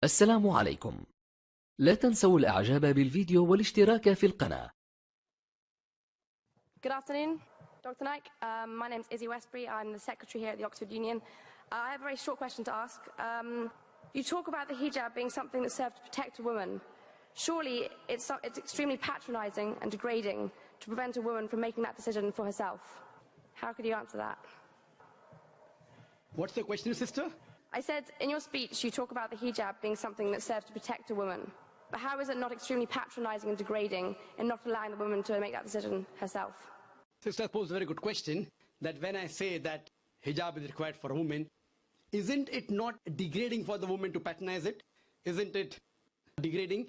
السلام عليكم. لا تنسوا الإعجاب بالفيديو والاشتراك في القناة. Good afternoon, Dr. Naik. My name is Izzy Westbury. I'm the secretary here at the Oxford Union. I have a very short question to ask. You talk about the hijab being something that serves to protect a woman. Surely it's extremely patronising and degrading to prevent a woman from making that decision for herself. How could you answer that? What's the question, sister? I said, in your speech, you talk about the hijab being something that serves to protect a woman. But how is it not extremely patronising and degrading in not allowing the woman to make that decision herself? Sister posed a very good question, that when I say that hijab is required for a woman, isn't it not degrading for the woman to patronize it? Isn't it degrading?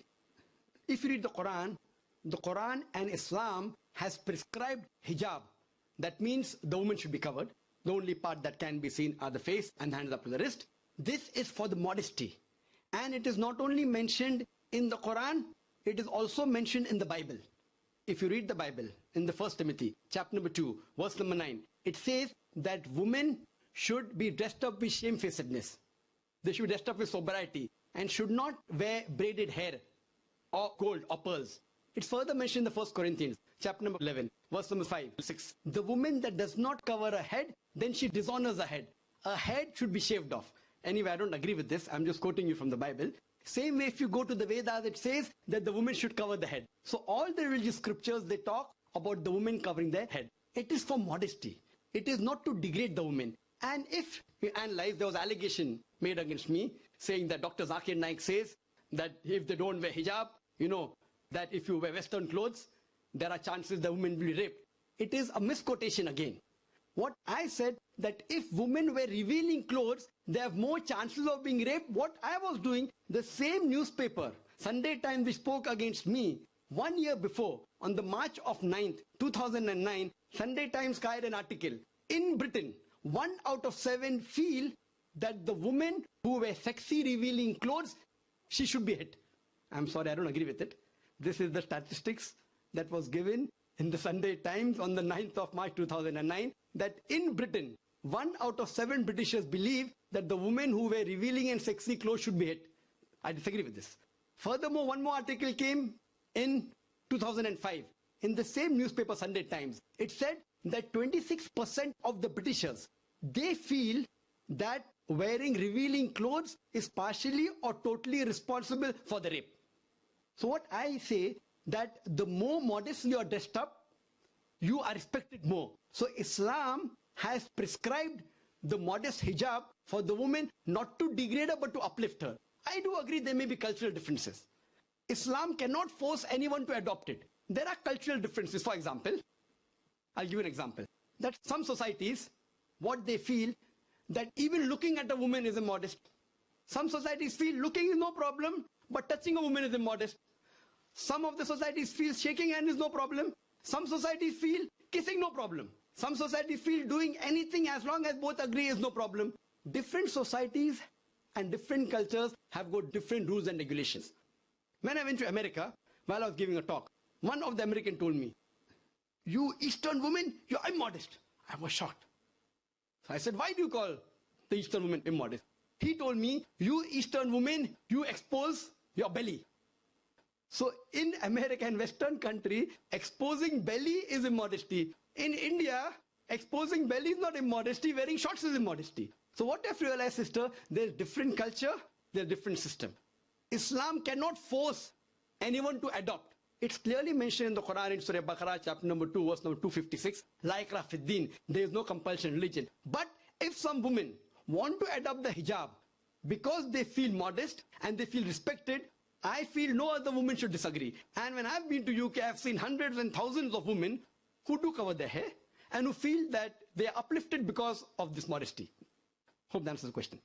If you read the Quran and Islam has prescribed hijab. That means the woman should be covered. The only part that can be seen are the face and the hands up to the wrist. This is for the modesty. And it is not only mentioned in the Quran, it is also mentioned in the Bible. If you read the Bible in the 1 Timothy, chapter number 2, verse number 9, it says that women should be dressed up with shamefacedness. They should be dressed up with sobriety and should not wear braided hair or gold or pearls. It's further mentioned in the 1 Corinthians, chapter number 11, verse number 5, 6. The woman that does not cover her head, then she dishonors her head. Her head should be shaved off. Anyway, I don't agree with this. I'm just quoting you from the Bible. Same way, if you go to the Vedas, it says that the woman should cover the head. So all the religious scriptures, they talk about the woman covering their head. It is for modesty. It is not to degrade the woman. And if you analyze, there was allegation made against me saying that Dr. ذاكر Naik says that if they don't wear hijab, you know, that if you wear Western clothes, there are chances the woman will be raped. It is a misquotation again. What I said, that if women wear revealing clothes, they have more chances of being raped. What I was doing, the same newspaper, Sunday Times, which spoke against me 1 year before, on the March of 9th, 2009, Sunday Times carried an article. In Britain, 1 out of 7 feel that the women who wear sexy revealing clothes, she should be hit. I'm sorry, I don't agree with it. This is the statistics that was given in the Sunday Times on the 9th of March 2009, that in Britain, 1 out of 7 Britishers believe that the women who wear revealing and sexy clothes should be hit. I disagree with this. Furthermore, one more article came in 2005 in the same newspaper, Sunday Times. It said that 26% of the Britishers, they feel that wearing revealing clothes is partially or totally responsible for the rape. So what I say, that the more modest you are dressed up, you are respected more. So Islam has prescribed the modest hijab for the woman, not to degrade her but to uplift her. I do agree there may be cultural differences. Islam cannot force anyone to adopt it. There are cultural differences. For example, I'll give you an example. That some societies, what they feel, that even looking at a woman is immodest. Some societies feel looking is no problem, but touching a woman is immodest. Some of the societies feel shaking hand is no problem. Some societies feel kissing no problem. Some societies feel doing anything as long as both agree is no problem. Different societies and different cultures have got different rules and regulations. When I went to America, while I was giving a talk, one of the Americans told me, "You Eastern women, you're immodest." I was shocked. So I said, "Why do you call the Eastern women immodest?" He told me, "You Eastern women, you expose your belly." So in America and Western country, exposing belly is immodesty. In India, exposing belly is not immodesty, wearing shorts is immodesty. So what I've realized, sister, there's different culture, there's different system. Islam cannot force anyone to adopt. It's clearly mentioned in the Quran in Surah Baqarah, chapter number 2, verse number 256, La ikraha fid din, there is no compulsion in religion. But if some women want to adopt the hijab because they feel modest and they feel respected, I feel no other woman should disagree. And when I've been to UK, I've seen hundreds and thousands of women who do cover their hair and who feel that they are uplifted because of this modesty. Hope that answers the question.